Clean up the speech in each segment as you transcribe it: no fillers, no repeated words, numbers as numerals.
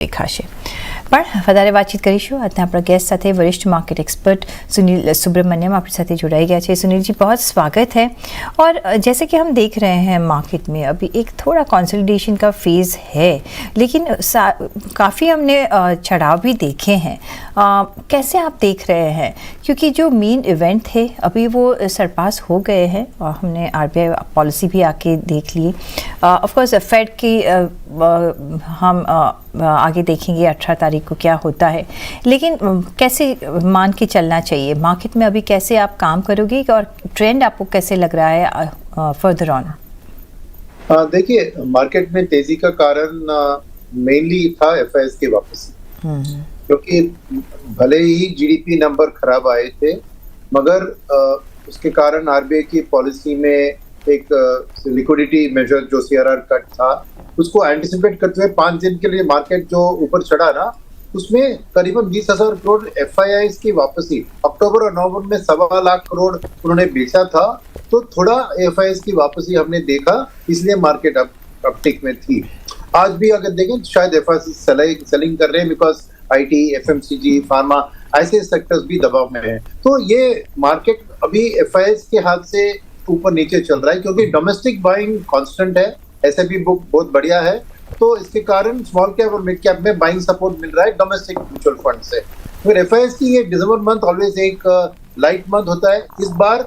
દેખા છે પણ વધારે વાતચીત કરીશું આજના આપણા गेस्ट સાથે वरिष्ठ मार्केट एक्सपर्ट सुनील सुब्रमण्यम अपने साथ जुड़ाई गया है। सुनील जी बहुत स्वागत है। और जैसे कि हम देख रहे हैं मार्केट में अभी एक थोड़ा कंसोलिडेशन का फेज़ है, लेकिन काफ़ी हमने चढ़ाव भी देखे हैं। कैसे आप देख रहे हैं, क्योंकि जो मेन इवेंट थे अभी वो सरपास हो गए हैं और हमने आरबीआई पॉलिसी भी आके देख ली। ऑफ कोर्स फेड की हम आगे देखेंगे 18 तारीख को क्या होता है, लेकिन कैसे मान के चलना चाहिए मार्केट में, अभी कैसे आप काम करोगे और ट्रेंड आपको कैसे लग रहा है फर्दर ऑन? देखिए, मार्केट में तेजी का कारण मेनली था एफआईएस की वापसी, क्योंकि भले ही जीडीपी नंबर खराब आए थे, मगर उसके कारण आरबीआई की पॉलिसी में एक लिक्विडिटी मेजर जो सीआरआर कट था उसको एंटिसिपेट करते हुए 5 दिन के लिए मार्केट जो ऊपर चढ़ा ना, उसमें करीबन 20,000 करोड़ एफआईआईस की वापसी अक्टूबर और नवंबर में 1.25 लाख करोड़ उन्होंने बेचा था। तो थोड़ा एफआईआईस की वापसी हमने देखा, इसलिए मार्केट अपटिक में थी। आज भी अगर देखें शायद एफआईआईस सेलिंग कर रहे हैं, बिकॉज आईटी, एफएमसीजी, फार्मा ऐसे सेक्टर्स भी दबाव में है। तो ये मार्केट अभी एफआईआईस के हाथ से ऊपर नीचे चल रहा है, क्योंकि डोमेस्टिक बाइंग कांस्टेंट है, एसआईपी बुक बहुत बढ़िया है, तो इसके कारण स्मॉल कैप और मिड कैप में बाइंग सपोर्ट मिल रहा है डोमेस्टिक म्यूचुअल फंड से। फिर एफआईआईएस की ये दिसंबर मंथ ऑलवेज एक लाइट मंथ होता है। इस बार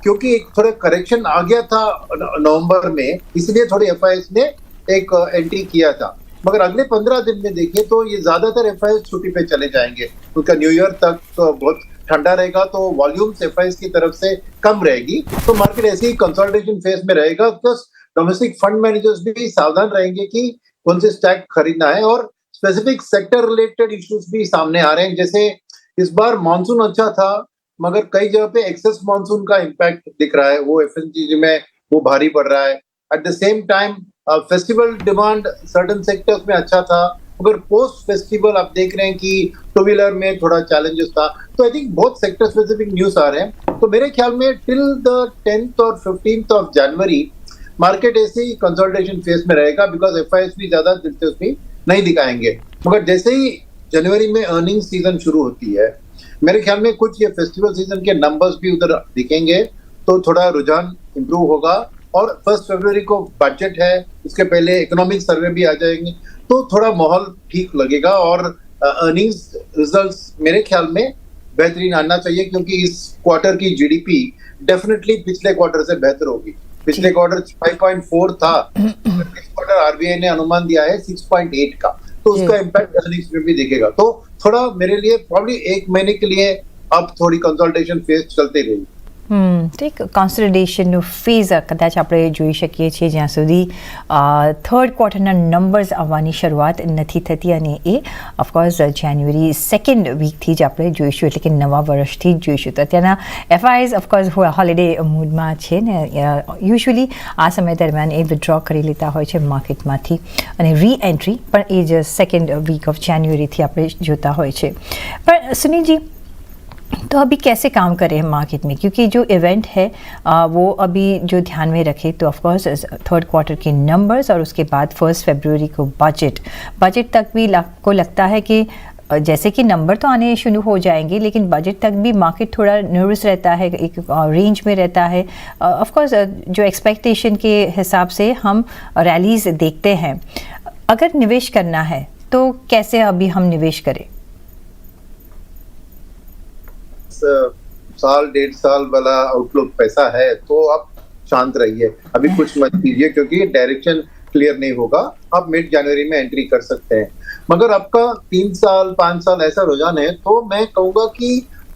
क्योंकि एक थोड़ा करेक्शन आ गया था नवंबर में, इसलिए थोड़ी एफआईआईएस ने एक एंट्री किया था। मगर अगले 15 दिन में देखिए तो ये ज्यादातर एफआईआईएस छुट्टी पे चले जाएंगे, उनका न्यू ईयर तक तो बहुत ठंडा रहेगा, तो वॉल्यूम्स एफआईआईएस की तरफ से कम रहेगी। तो मार्केट ऐसे ही कंसोलिडेशन फेज में रहेगा। प्लस डोमेस्टिक फंड मैनेजर्स भी सावधान रहेंगे कि कौन से स्टैक खरीदना है, और स्पेसिफिक सेक्टर रिलेटेड इश्यूज भी सामने आ रहे हैं। जैसे इस बार मानसून अच्छा था, मगर कई जगह पे एक्सेस मानसून का इम्पैक्ट दिख रहा है, वो एफएमसीजी में वो भारी पड़ रहा है। At the same time festival demand certain sectors में अच्छा था, मगर पोस्ट फेस्टिवल आप देख रहे हैं कि टू व्हीलर में थोड़ा चैलेंजेस था। तो आई थिंक बहुत सेक्टर स्पेसिफिक न्यूज आ रहे हैं। तो मेरे ख्याल में टिल द 10th और 15th ऑफ जनवरी मार्केट ऐसे ही कंसोलिडेशन फेज में रहेगा, बिकॉज एफआईआईएस भी ज्यादा दिलचस्पी नहीं दिखाएंगे। मगर जैसे ही जनवरी में अर्निंग सीजन शुरू होती है, मेरे ख्याल में कुछ ये फेस्टिवल सीजन के नंबर्स भी उधर दिखेंगे, तो थोड़ा रुझान इंप्रूव होगा। और 1 फरवरी को बजट है, उसके पहले इकोनॉमिक सर्वे भी आ जाएंगे, तो थोड़ा माहौल ठीक लगेगा और अर्निंग्स रिजल्ट्स मेरे ख्याल में बेहतरीन आना चाहिए, क्योंकि इस क्वार्टर की जीडीपी डेफिनेटली पिछले क्वार्टर से बेहतर होगी। पिछले क्वार्टर 5.4 था, इस क्वार्टर आरबीआई ने अनुमान दिया है 6.8 का, तो उसका इम्पैक्ट अर्निंग्स में भी दिखेगा। तो थोड़ा मेरे लिए प्रॉब्ली 1 महीने के लिए अब थोड़ी कंसोलिडेशन फेज चलते रहेगी। ઠીક, કોન્સોલિડેશનનું ફેઝ કદાચ આપણે જોઈ શકીએ છીએ જ્યાં સુધી થર્ડ ક્વાર્ટરના નંબર્સ આવવાની શરૂઆત નથી થતી, અને એ ઓફકોર્સ જાન્યુઆરી 2nd વીકથી જ આપણે જોઈશું, એટલે કે નવા વર્ષથી જ જોઈશું. તો અત્યારના એફઆઈઆઈએસ ઓફકોર્સ હોલિડે મૂડમાં છે ને, યુઝ્યુઅલી આ સમય દરમિયાન એ વિથડ્રો કરી લેતા હોય છે માર્કેટમાંથી, અને રીએન્ટ્રી પણ એ જ 2nd વીક ઓફ જાન્યુઆરીથી આપણે જોતા હોય છે. પણ સુનિલજી, तो अभी कैसे काम करें हम मार्केट में, क्योंकि जो इवेंट है वो अभी जो ध्यान में रखे तो ऑफकोर्स थर्ड क्वार्टर के नंबर्स और उसके बाद 1 फरवरी को बजट तक भी आपको लगता है कि जैसे कि नंबर तो आने शुरू हो जाएंगे, लेकिन बजट तक भी मार्केट थोड़ा नर्वस रहता है, एक रेंज में रहता है। ऑफकोर्स जो एक्सपेक्टेशन के हिसाब से हम रैलीज देखते हैं। अगर निवेश करना है तो कैसे अभी हम निवेश करें? साल 1.5 साल वाला आउटलुक पैसा है तो आप शांत रहिए, अभी कुछ मत कीजिए, क्योंकि डायरेक्शन क्लियर नहीं होगा। आप मिड जनवरी में एंट्री कर सकते हैं। मगर आपका 3 साल 5 साल ऐसा रुझान है, तो मैं कहूंगा कि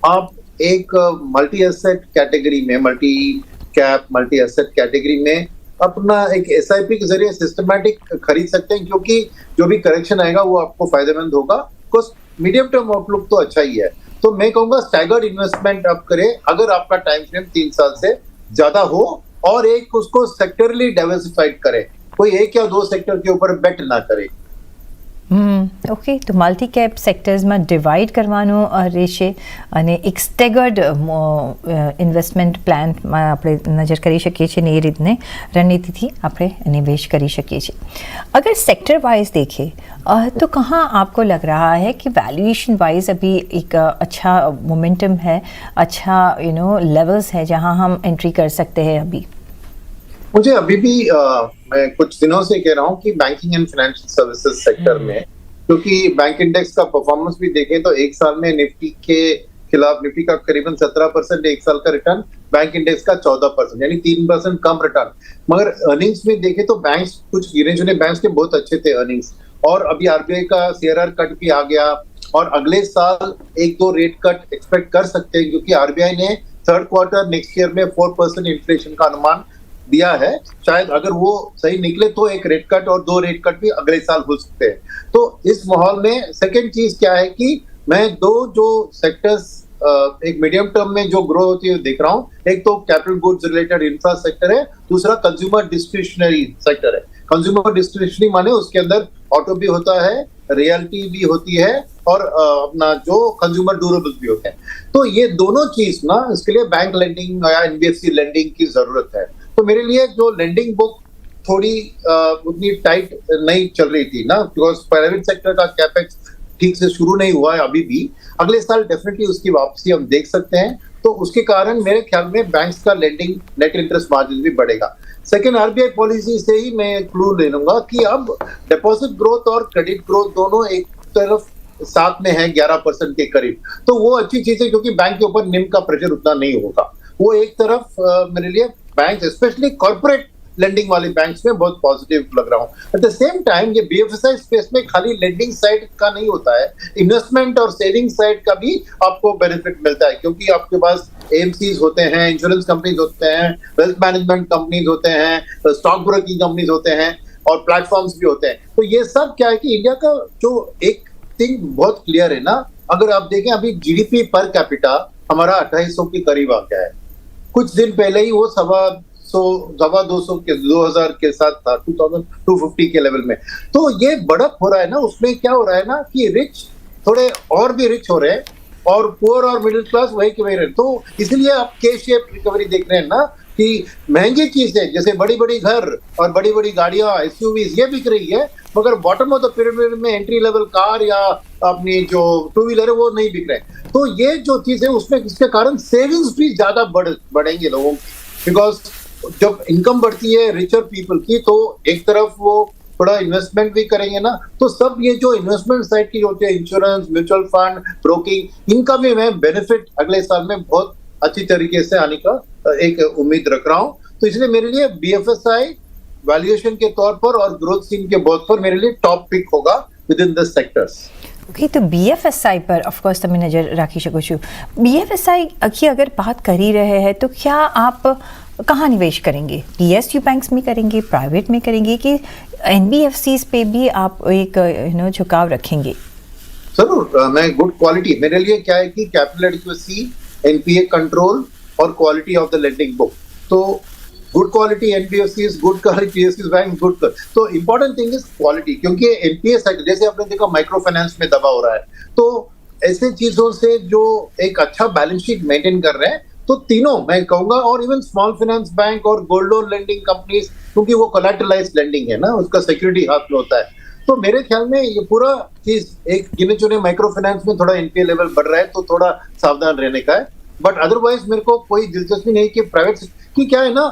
आप एक मल्टी एसेट कैटेगरी में, multi cap multi asset category में अपना एक एसआईपी के जरिए सिस्टमैटिक खरीद सकते हैं, क्योंकि जो भी करेक्शन आएगा वो आपको फायदेमंद होगा। बिकॉज मीडियम टर्म आउटलुक तो अच्छा ही है, तो मैं कहूंगा स्टैगर्ड इन्वेस्टमेंट आप करें, अगर आपका टाइम फ्रेम 3 साल से ज्यादा हो, और एक उसको सेक्टरली डाइवर्सिफाइड करें, कोई 1 या 2 सेक्टर के ऊपर बेट ना करे। ઓકે, તો મલ્ટી કેપ સેક્ટર્સમાં ડિવાઈડ કરવાનું રહેશે અને એક સ્ટેગર્ડ ઇન્વેસ્ટમેન્ટ પ્લાનમાં આપણે નજર કરી શકીએ છીએ ને એ રીતને રણનીતિથી આપણે નિવેश કરી શકીએ છીએ. अगर सेक्टर वाइज देखें तो कहाँ आपको लग रहा है कि वैल्यूएशन वाइज अभी एक अच्छा मोमेंटम है, अच्छा लेवल्स है जहाँ हम एंट्री कर सकते हैं अभी? मुझे अभी भी मैं कुछ दिनों से कह रहा हूँ कि banking and financial services sector में, क्योंकि बैंक इंडेक्स का परफॉर्मेंस भी देखें तो एक साल में निफ्टी के खिलाफ निफ्टी का करीबन 17%, एक साल का रिटर्न, बैंक इंडेक्स का 14%, यानी 3% कम रिटर्न. मगर अर्निंग्स में देखें तो बैंक्स, कुछ गिने चुने बैंक्स के बहुत अच्छे थे अर्निंग्स. और अभी आरबीआई का सीआरआर कट भी आ गया और अगले साल 1-2 रेट कट एक्सपेक्ट कर सकते हैं, क्योंकि आरबीआई ने थर्ड क्वार्टर नेक्स्ट ईयर में 4% इन्फ्लेशन का अनुमान दिया है. शायद अगर वो सही निकले तो एक रेट कट और 2 रेट कट भी अगले साल हो सकते हैं. तो इस माहौल में सेकंड चीज क्या है कि मैं दो जो सेक्टर्स एक मीडियम टर्म में जो ग्रो होती है देख रहा हूँ. एक तो capital goods related infra sector है, दूसरा कंज्यूमर डिस्क्रिशनरी सेक्टर है. कंज्यूमर डिस्क्रिशनरी माने उसके अंदर ऑटो भी होता है, रियल्टी भी होती है और अपना जो कंज्यूमर ड्यूरेबल्स भी होते हैं. तो ये दोनों चीज ना, इसके लिए बैंक लेंडिंग या एनबीएफसी लेंडिंग की जरूरत है. तो मेरे लिए जो लेंडिंग बुक थोड़ी उतनी टाइट नहीं चल रही थी ना, बिकॉज प्राइवेट सेक्टर का कैपेक्स ठीक से शुरू नहीं हुआ है अभी भी. अगले साल डेफिनेटली उसकी वापसी हम देख सकते हैं. तो उसके कारण मेरे ख्याल में बैंक्स का लेंडिंग नेट इंटरेस्ट मार्जिन भी बढ़ेगा. सेकेंड, आरबीआई पॉलिसी से ही मैं क्लू ले लूंगा कि अब डिपॉजिट ग्रोथ और क्रेडिट ग्रोथ दोनों एक तरफ साथ में है 11% के करीब. तो वो अच्छी चीज है, क्योंकि बैंक के ऊपर निम का प्रेशर उतना नहीं होगा. वो एक तरफ मेरे लिए बैंक, स्पेशली कॉर्पोरेट लेंडिंग वाले बैंक्स में बहुत पॉजिटिव लग रहा हूँ. एट द सेम टाइम ये बीएफएसआई स्पेस में खाली लेंडिंग साइड का नहीं होता है, इन्वेस्टमेंट और सेविंग साइड का भी आपको बेनिफिट मिलता है, क्योंकि आपके पास एएमसीज होते हैं, इंश्योरेंस कंपनीज होते हैं, वेल्थ मैनेजमेंट कंपनीज होते हैं, स्टॉक ब्रोकिंग कंपनीज होते हैं और प्लेटफॉर्म्स भी होते हैं. तो ये सब क्या है कि इंडिया का जो एक थिंग बहुत क्लियर है ना, अगर आप देखें अभी जीडीपी पर कैपिटा हमारा 2800 के करीब आ गया है. कुछ दिन पहले ही वो 200 के 2000 के साथ था, 2250 के लेवल में. तो ये बढ़त हो रहा है ना, उसमें क्या हो रहा है ना कि रिच थोड़े और भी रिच हो रहे हैं और पुअर और मिडिल क्लास वही के वही रहे. तो इसलिए आप के शेप रिकवरी देख रहे हैं ना, कि महंगी चीजें जैसे बड़ी बड़ी घर और बड़ी बड़ी गाड़ियां, एसयूवीज, ये बिक रही है, मगर बॉटम ऑफ द पिरामिड में एंट्री लेवल कार या अपनी जो टू व्हीलर है वो नहीं बिक रहे. तो ये जो चीज है उसमें इसके कारण सेविंग्स भी ज्यादा बढ़ेंगे लोगों की, बिकॉज जब इनकम बढ़ती है रिचर पीपल की, तो एक तरफ वो थोड़ा इन्वेस्टमेंट भी करेंगे ना. तो सब ये जो इन्वेस्टमेंट साइड की होती है, इंश्योरेंस, म्यूचुअल फंड, ब्रोकिंग, इनका भी मैं बेनिफिट अगले साल में बहुत अच्छी तरीके से आने का एक उम्मीद रख रहा हूँ. तो इसलिए मेरे लिए बीएफएसआई वैल्यूएशन के तौर पर और ग्रोथ सीन के बहुत पर मेरे लिए टॉप पिक होगा with in the sectors. Okay, तो बीएफएसआई पर ऑफकोर्स તમે નજર રાખી શકો છો. बीएफएसआई की अगर बात कर ही रहे हैं तो क्या आप कहाँ निवेश करेंगे? पीएसयू बैंक्स में करेंगे, प्राइवेट में करेंगे, कि एनबीएफसीज पे भी आप एक झुकाव रखेंगे? जरूर. मैं गुड क्वालिटी, मेरे लिए क्या है कि कैपिटल एडिक्वेसी, एनपीए कंट्रोल और quality of the lending book. तो good quality NBFCs, good quality PSU bank, good. तो इंपॉर्टेंट थिंग इज क्वालिटी, क्योंकि एनपीए साइड जैसे आपने देखा माइक्रो फाइनेंस में दबा हो रहा है, तो ऐसे चीजों से जो एक अच्छा बैलेंस शीट मेंटेन कर रहे हैं, तो तीनों मैं कहूंगा, और इवन स्मॉल फाइनेंस बैंक और गोल्ड लोन लेंडिंग कंपनीज, क्योंकि वो कोलैटरलाइज्ड लेंडिंग है ना, उसका सिक्योरिटी हाथ में होता है. तो मेरे ख्याल में ये पूरा चीज एक गिने चुने माइक्रो फाइनेंस में थोड़ा एनपीए लेवल बढ़ रहा है, तो थोड़ा सावधान रहने का है. बट अदरवाइज मेरे को कोई दिलचस्पी नहीं कि प्राइवेट की, क्या है ना,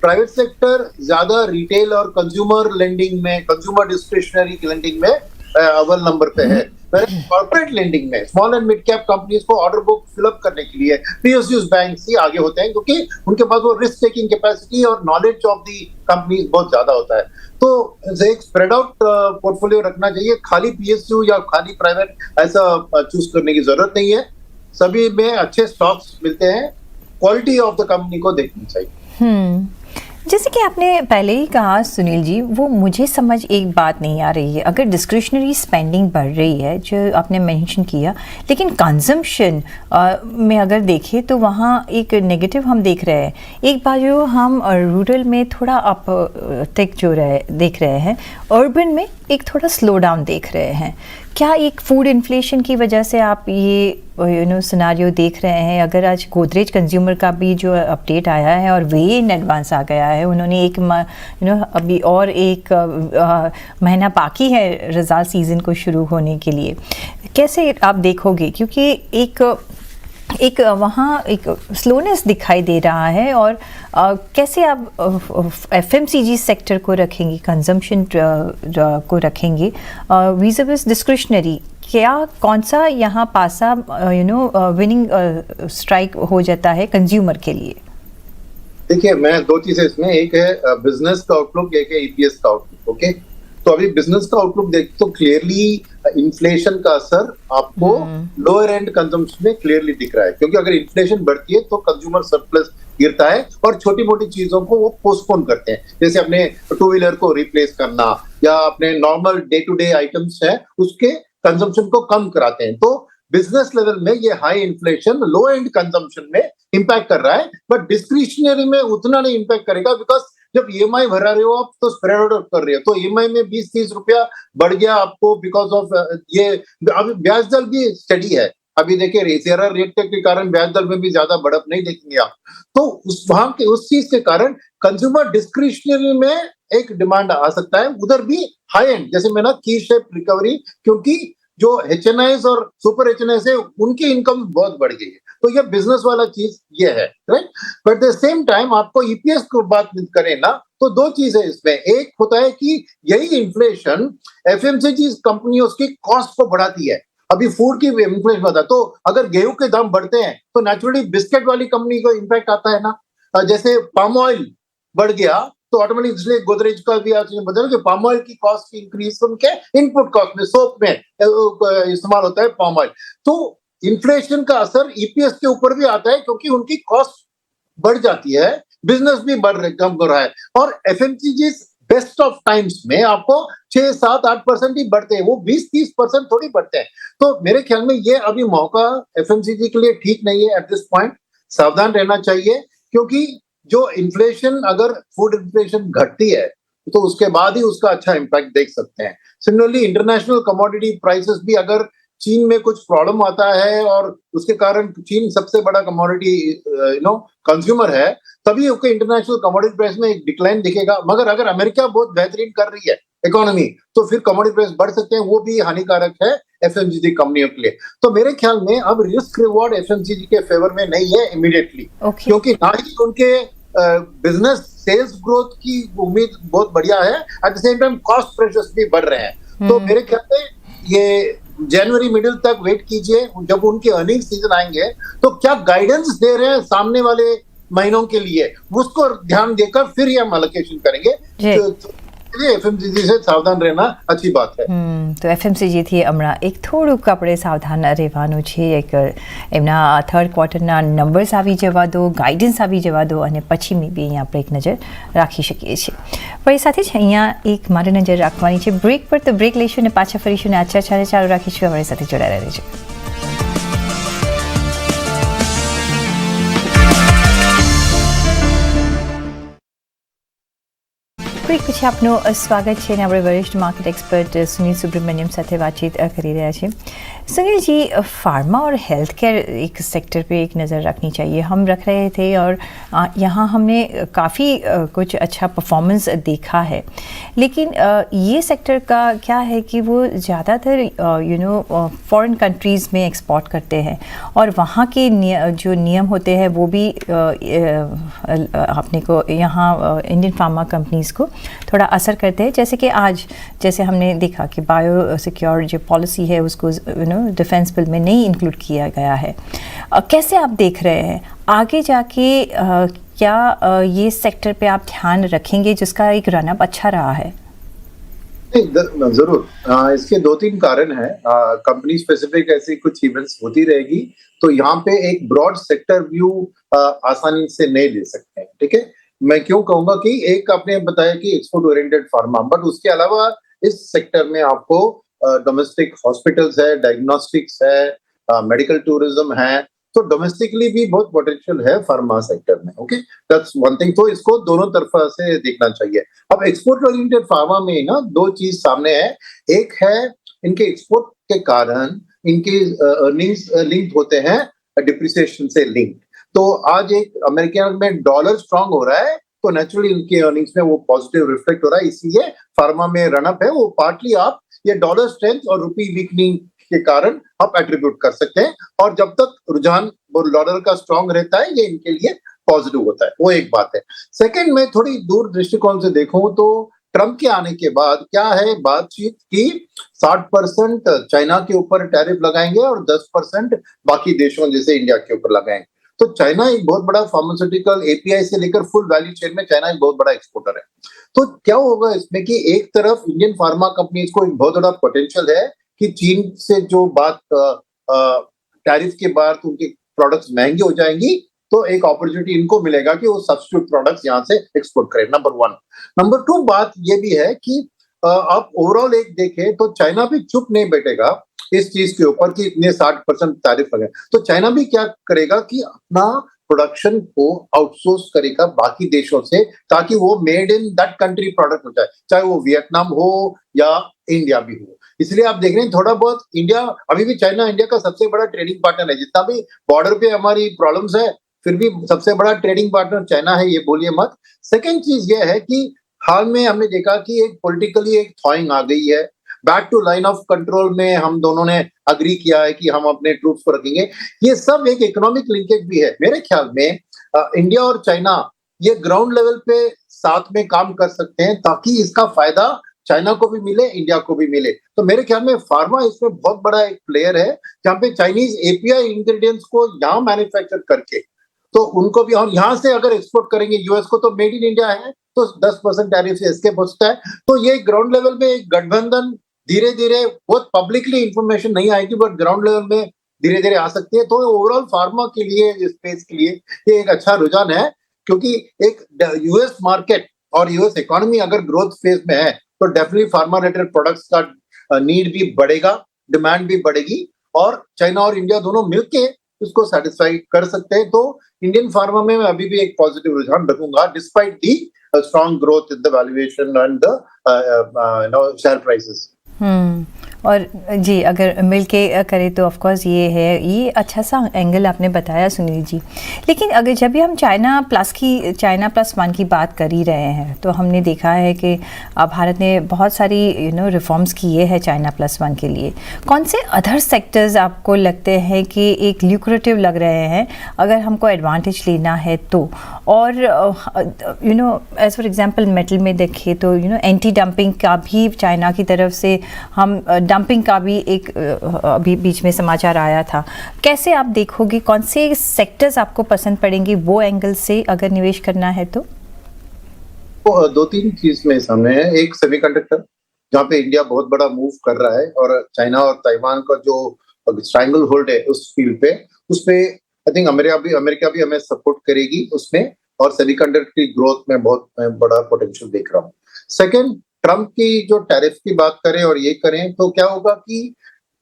प्राइवेट सेक्टर ज्यादा रिटेल और कंज्यूमर लेंडिंग में, कंज्यूमर डिस्क्रिशनरी लेंडिंग में अव्वल नंबर पे है. कॉर्पोरेट लेंडिंग में small and mid cap companies को ऑर्डर बुक फिलअप करने के लिए पीएसयूज बैंक ही आगे होते हैं, क्योंकि उनके पास वो रिस्क टेकिंग कैपेसिटी और नॉलेज ऑफ दी कंपनीज बहुत ज्यादा होता है. तो एक स्प्रेड आउट पोर्टफोलियो रखना चाहिए, खाली पीएसयू या खाली प्राइवेट ऐसा चूज करने की जरूरत नहीं है. सभी में अच्छे स्टॉक्स मिलते हैं, क्वालिटी ऑफ द कंपनी को देखनी चाहिए. जैसे कि आपने पहले ही कहा सुनील जी, वो मुझे समझ एक बात नहीं आ रही है. अगर डिस्क्रिशनरी स्पेंडिंग बढ़ रही है जो आपने मेंशन किया, लेकिन कंजम्पशन में अगर देखें तो वहाँ एक नेगेटिव हम देख रहे हैं. एक बाजू हम रूरल में थोड़ा अपटिक जो देख रहे हैं, अर्बन में एक थोड़ा स्लो डाउन देख रहे हैं। क्या एक फूड इन्फ्लेशन की वजह से आप ये सिनारियो देख रहे हैं? अगर आज गोदरेज कंज्यूमर का भी जो अपडेट आया है और वे इन एडवांस आ गया है, उन्होंने एक अभी और एक महीना बाकी है रिजल्ट सीज़न को शुरू होने के लिए, कैसे आप देखोगे? क्योंकि एक वहाँ एक स्लोनेस दिखाई दे रहा है, और कैसे आप एफएमसीजी सेक्टर को रखेंगे, कंजम्पशन को रखेंगे वीज़ डिस्क्रिशनरी? क्या कौन सा यहाँ पासा विनिंग स्ट्राइक हो जाता है कंज्यूमर के लिए? देखिए, मैं दो चीजें इसमें, एक है बिजनेस का आउटलुक, एक है ईपीएस का आउटलुक। ओके, तो अभी बिजनेस का आउटलुक देख तो क्लियरली इन्फ्लेशन का असर आपको लोअर एंड कंजम्पशन में क्लियरली दिख रहा है, क्योंकि अगर इन्फ्लेशन बढ़ती है तो कंज्यूमर सरप्लस गिरता है और छोटी मोटी चीजों को वो पोस्टपोन करते हैं, जैसे अपने टू व्हीलर को रिप्लेस करना या अपने normal day to day items है उसके कंजम्पशन को कम कराते हैं। तो बिजनेस लेवल में ये high inflation low and consumption में इंपैक्ट कर रहा है, बट डिस्क्रिशनरी में उतना नहीं इंपैक्ट करेगा, बिकॉज जब ईएमआई भरा रहे हो आप तो स्प्रेड आउट कर रहे हो, तो ईएमआई में 20-30 रुपया बढ़ गया आपको बिकॉज ऑफ ये। अभी ब्याज दर भी स्टडी है, अभी देखिए सीआरआर रेट के कारण ब्याज दर में भी ज्यादा बढ़त नहीं देखेंगे आप, तो उस चीज के कारण कंज्यूमर डिस्क्रिशनरी में एक डिमांड आ सकता है, उधर भी हाई एंड जैसे मैं ना की शेप रिकवरी, क्योंकि जो एचएनआईज और सुपर एचएनआईज है उनकी इनकम बहुत बढ़ गई है, तो ये बिजनेस वाला चीज ये है, right. But the same time आपको ईपीएस को बात करें ना तो दो चीज है इसमें, एक होता है कि यही इन्फ्लेशन एफएमसीजी कंपनियों की कॉस्ट को बढ़ाती है। अभी फूड की इन्फ्लेशन बढ़ा, तो अगर गेहूं के दाम बढ़ते हैं तो नेचुरली बिस्किट वाली कंपनी को इम्पैक्ट आता है ना, जैसे पाम ऑयल बढ़ गया तो ऑटोमेटिक, इसलिए गोदरेज का भी आपने बताया कि पाम ऑयल की कॉस्ट की इंक्रीज उनके इनपुट कॉस्ट में, सोप में इस्तेमाल होता है पाम ऑयल, तो इन्फ्लेशन का असर ईपीएस के ऊपर भी आता है क्योंकि उनकी कॉस्ट बढ़ जाती है, बिजनेस भी कम हो रहा है। और एफएमसीजी बेस्ट ऑफ टाइम्स में आपको 6-7-8% ही बढ़ते हैं, वो 20-30% थोड़ी बढ़ते हैं। तो मेरे ख्याल में ये अभी मौका एफएमसीजी के लिए ठीक नहीं है एट दिस पॉइंट, सावधान रहना चाहिए, क्योंकि जो इन्फ्लेशन, अगर फूड इन्फ्लेशन घटती है तो उसके बाद ही उसका अच्छा इंपैक्ट देख सकते हैं। सिमिलरली इंटरनेशनल कमोडिटी प्राइसेस भी, अगर चीन में कुछ प्रॉब्लम आता है और उसके कारण चीन सबसे बड़ा कमोडिटी कंज्यूमर है, तभी उसके इंटरनेशनल कमोडिटी प्राइस में एक डिक्लाइन दिखेगा। मगर अगर अमेरिका बहुत बेहतरीन कर रही है इकोनॉमी तो फिर कमोडिटी प्राइस बढ़ सकते हैं, वो भी हानिकारक है एफएमसीजी कंपनियों के लिए। तो मेरे ख्याल में अब रिस्क रिवॉर्ड एफएमसीजी के फेवर में नहीं है इमीडिएटली, क्योंकि ना ही उनके बिजनेस सेल्स ग्रोथ की उम्मीद बहुत बढ़िया है, at the same time cost pressures भी बढ़ रहे हैं। तो मेरे ख्याल में ये जनवरी मिडिल तक वेट कीजिए, जब उनके अर्निंग सीजन आएंगे तो क्या गाइडेंस दे रहे हैं सामने वाले महीनों के लिए, उसको ध्यान देकर फिर ही हम एलोकेशन करेंगे। एफएमसीजी से सावधान रहना अच्छी बात है। તો એફએમસીજી થી હમણાં એક થોડુંક આપણે સાવધાન રહેવાનું છે, એક એમના થર્ડ ક્વાર્ટરના નંબર્સ આવી જવા દો, ગાઈડન્સ આવી જવા દો, અને પછી મે બી અહીંયા આપણે એક નજર રાખી શકીએ છીએ। પણ એ સાથે જ અહીંયા એક મારે નજર રાખવાની છે બ્રેક પર, તો બ્રેક લઈશું અને પાછા ફરીશું ને આ ચર્ચાને ચાલુ રાખીશું। અમારી સાથે જોડાયેલા રહેજો। બ્રેક પછી આપનું સ્વાગત છે અને આપણે વરિષ્ઠ માર્કેટ एक्सपर्ट सुनील सुब्रमण्यम સાથે વાતચીત કરી રહ્યા છીએ। सुनील जी, फार्मा और हेल्थ केयर एक सेक्टर पे एक नज़र रखनी चाहिए, हम रख रहे थे और यहाँ हमने काफ़ी कुछ अच्छा परफॉर्मेंस देखा है, लेकिन ये सेक्टर का क्या है कि वो ज़्यादातर फॉरेन कंट्रीज़ में एक्सपोर्ट करते हैं और वहाँ के जो नियम होते हैं वो भी अपने को यहाँ इंडियन फार्मा कंपनीज़ को थोड़ा असर करते हैं। जैसे हमने देखा कि बायो सिक्योर जो पॉलिसी है उसको डिफेंस बिल में नहीं इंक्लूड किया गया है। कैसे आप देख रहे हैं आगे जाके, क्या ये सेक्टर पे आप ध्यान रखेंगे जिसका एक रनअप अच्छा रहा है? जरूर, इसके 2-3 कारण हैं। कंपनी स्पेसिफिक ऐसी कुछ इवेंट्स होती रहेगी, तो यहाँ पे एक ब्रॉड सेक्टर व्यू आसानी से नहीं ले सकते हैं। ठीक है, मैं क्यों कहूंगा कि एक आपने बताया कि एक्सपोर्ट ओरिएंटेड फार्मा, बट उसके अलावा इस सेक्टर में आपको डोमेस्टिक हॉस्पिटल्स है, डायग्नोस्टिक्स है, मेडिकल टूरिज्म है, तो डोमेस्टिकली भी बहुत पोटेंशियल है फार्मा सेक्टर में। Okay, that's one thing. तो इसको दोनों तरफा से देखना चाहिए। अब एक्सपोर्ट ओरिएंटेड फार्मा में ना दो चीज सामने है। एक है इनके एक्सपोर्ट के कारण इनके अर्निंग्स लिंक होते हैं डिप्रिसिएशन से लिंक। तो आज एक अमेरिका में डॉलर स्ट्रांग हो रहा है तो नेचुरली इनके अर्निंग्स में वो पॉजिटिव रिफ्लेक्ट हो रहा है, इसलिए फार्मा में रनअप है। वो पार्टली आप ये डॉलर स्ट्रेंथ और रुपी वीकनिंग के कारण आप एट्रीब्यूट कर सकते हैं, और जब तक रुझान डॉलर का स्ट्रांग रहता है ये इनके लिए पॉजिटिव होता है। वो एक बात है। सेकंड, मैं थोड़ी दूर दृष्टिकोण से देखूं तो ट्रंप के आने के बाद क्या है बातचीत की 60% चाइना के ऊपर टैरिफ लगाएंगे और 10% बाकी देशों जैसे इंडिया के ऊपर लगाएंगे। तो चाइना एक बहुत बड़ा फार्मास्यूटिकल एपीआई से लेकर फुल वैल्यू चेन में चाइना एक बहुत बड़ा एक्सपोर्टर है। तो क्या होगा इसमें कि एक तरफ इंडियन फार्मा कंपनीज को एक बहुत बड़ा पोटेंशियल है कि चीन से जो बात टैरिफ के बाद उनके प्रोडक्ट्स महंगी हो जाएंगी, तो एक अपॉर्चुनिटी इनको मिलेगा कि वो सब्स्टिट्यूट प्रोडक्ट्स यहाँ से एक्सपोर्ट करें। Number one. नंबर टू, बात ये भी है कि आप ओवरऑल एक देखें तो चाइना भी चुप नहीं बैठेगा इस चीज के ऊपर कि इतने 60% टैरिफ लगे। तो चाइना भी क्या करेगा कि अपना प्रोडक्शन को आउटसोर्स करेगा बाकी देशों से, ताकि वो made in that country product हो जाए, चाहे वो वियतनाम हो या इंडिया भी हो। इसलिए आप देख रहे हैं थोड़ा बहुत इंडिया, अभी भी चाइना इंडिया का सबसे बड़ा ट्रेडिंग पार्टनर है। जितना भी बॉर्डर पे हमारी प्रॉब्लम्स है, फिर भी सबसे बड़ा ट्रेडिंग पार्टनर चाइना है, ये बोलिए मत। सेकेंड चीज ये है कि हाल में हमने देखा कि एक पॉलिटिकली एक थॉइंग आ गई है। Back to line of control में हम दोनों ने अग्री किया है कि हम अपने ट्रूप्स को रखेंगे। ये सब एक इकोनॉमिक लिंकेज भी है। मेरे ख्याल में इंडिया और चाइना ये ग्राउंड लेवल पे साथ में काम कर सकते हैं, ताकि इसका फायदा चाइना को भी मिले, इंडिया को भी मिले। तो मेरे ख्याल में फार्मा इसमें बहुत बड़ा एक प्लेयर है, जहाँ पे चाइनीज एपीआई इंग्रेडिएंट्स को यहाँ मैन्युफैक्चर करके तो उनको भी, और यहाँ से अगर एक्सपोर्ट करेंगे यूएस को, तो मेड इन इंडिया है तो 10% टैरिफ से एस्केप हो सकता है। तो ये ग्राउंड लेवल में एक गठबंधन धीरे धीरे, बहुत पब्लिकली इंफॉर्मेशन नहीं आएगी बट ग्राउंड लेवल में धीरे धीरे आ सकती है। तो ओवरऑल फार्मा के लिए, स्पेस के लिए ये एक अच्छा रुझान है, क्योंकि एक यूएस मार्केट और यूएस इकोनॉमी अगर ग्रोथ फेज में है तो डेफिनेटली फार्मा रिलेटेड प्रोडक्ट्स का नीड भी बढ़ेगा, डिमांड भी बढ़ेगी, और चाइना और इंडिया दोनों मिलके उसको सेटिस्फाई कर सकते हैं। तो इंडियन फार्मा में मैं अभी भी एक पॉजिटिव रुझान रखूंगा, despite the strong growth in the valuation and the share prices. और जी अगर मिलके करें तो ऑफ कोर्स ये है, ये अच्छा सा एंगल आपने बताया सुनील जी। लेकिन अगर जब भी हम चाइना प्लस वन की बात कर ही रहे हैं, तो हमने देखा है कि भारत ने बहुत सारी रिफॉर्म्स किए हैं चाइना प्लस वन के लिए। कौन से अदर सेक्टर्स आपको लगते हैं कि एक ल्यूक्रेटिव लग रहे हैं अगर हमको एडवांटेज लेना है तो? और एज फॉर एग्जांपल मेटल में देखें तो एंटी डंपिंग का भी चाइना की तरफ से, हम डंपिंग का भी एक अभी बीच में समाचार आया था। कैसे आप देखोगे, कौन से सेक्टर्स आपको पसंद पड़ेंगे वो एंगल से अगर निवेश करना है तो? दो तीन चीज में सामने है। एक सेमीकंडक्टर, जहाँ पे इंडिया बहुत बड़ा मूव कर रहा है, और चाइना और ताइवान का जो स्ट्रैंगल होल्ड है उस फील्ड पे, उसपे आई थिंक अमेरिका भी हमें सपोर्ट करेगी उसमें, और सेमीकंडक्टर की ग्रोथ में बहुत बड़ा पोटेंशियल देख रहा हूँ। सेकेंड, ट्रंप की जो टैरिफ की बात करें और ये करें तो क्या होगा कि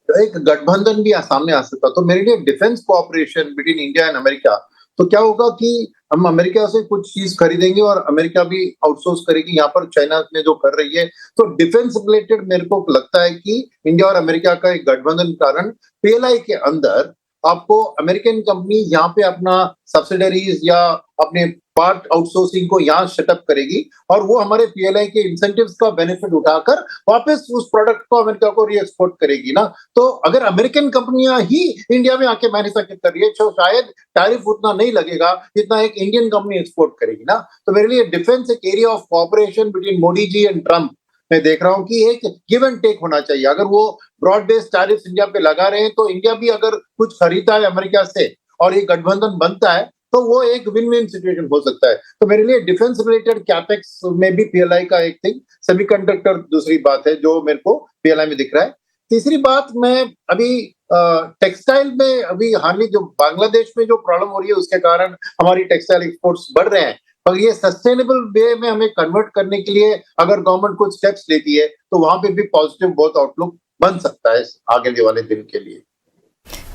एक गठबंधन भी सामने आ सकता। तो मेरे लिए defence cooperation between India and America, तो क्या होगा कि हम अमेरिका से कुछ चीज खरीदेंगे और अमेरिका भी आउटसोर्स करेगी यहाँ पर चाइना में जो कर रही है। तो डिफेंस रिलेटेड मेरे को लगता है कि इंडिया और अमेरिका का एक गठबंधन कारण पीएलआई के अंदर आपको अमेरिकन कंपनी यहाँ पे अपना सब्सिडरीज या अपने पार्ट आउटसोर्सिंग को यहाँ सेटअप करेगी, और वो हमारे पीएलआई के इंसेंटिव्स का बेनिफिट उठाकर वापस उस प्रोडक्ट को अमेरिका को री एक्सपोर्ट करेगी ना। तो अगर अमेरिकन कंपनियां ही इंडिया में आके मैन्युफैक्चर कर रही है तो शायद टैरिफ उतना नहीं लगेगा जितना एक इंडियन कंपनी एक्सपोर्ट करेगी ना। तो मेरे लिए डिफेंस एक area of cooperation between Modi ji and Trump मैं देख रहा हूं कि एक गिव एंड टेक होना चाहिए। अगर वो ब्रॉड बेस्ड टैरिफ इंडिया पे लगा रहे हैं तो इंडिया भी अगर कुछ खरीदता है अमेरिका से और ये गठबंधन बनता है तो वो एक विन विन सिचुएशन हो सकता है। तो मेरे लिए डिफेंस रिलेटेड कैपेक्स में भी पीएलआई का एक थिंग, सेमीकंडक्टर दूसरी बात है जो मेरे को पीएलआई में दिख रहा है। तीसरी बात, मैं अभी टेक्सटाइल में अभी हाल ही जो बांग्लादेश में जो प्रॉब्लम हो रही है उसके कारण हमारी टेक्सटाइल एक्सपोर्ट्स बढ़ रहे हैं, और ये सस्टेनेबल वे में हमें कन्वर्ट करने के लिए अगर गवर्नमेंट कुछ स्टेप्स लेती है तो वहां पे भी पॉजिटिव बहुत आउटलुक बन सकता है आगे वाले दिन के लिए।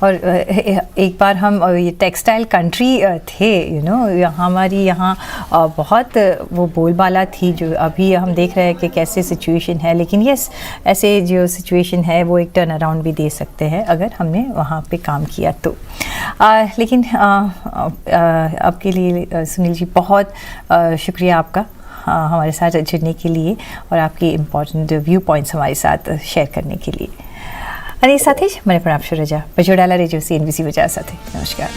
और एक बार हम ये टेक्सटाइल कंट्री थे, हमारी यहाँ बहुत वो बोलबाला थी, जो अभी हम देख रहे हैं कि कैसे सिचुएशन है, लेकिन यस, ऐसे जो सिचुएशन है वो एक टर्न अराउंड भी दे सकते हैं अगर हमने वहाँ पे काम किया तो। लेकिन अब के लिए सुनील जी बहुत शुक्रिया आपका हमारे साथ जुड़ने के लिए और आपके इम्पोर्टेंट व्यू पॉइंट्स हमारे साथ शेयर करने के लिए। અને સાથે જ મને પણ આપશો રજા. બજોડાલા રેડિયો CNBC બજાર સાથે. નમસ્કાર.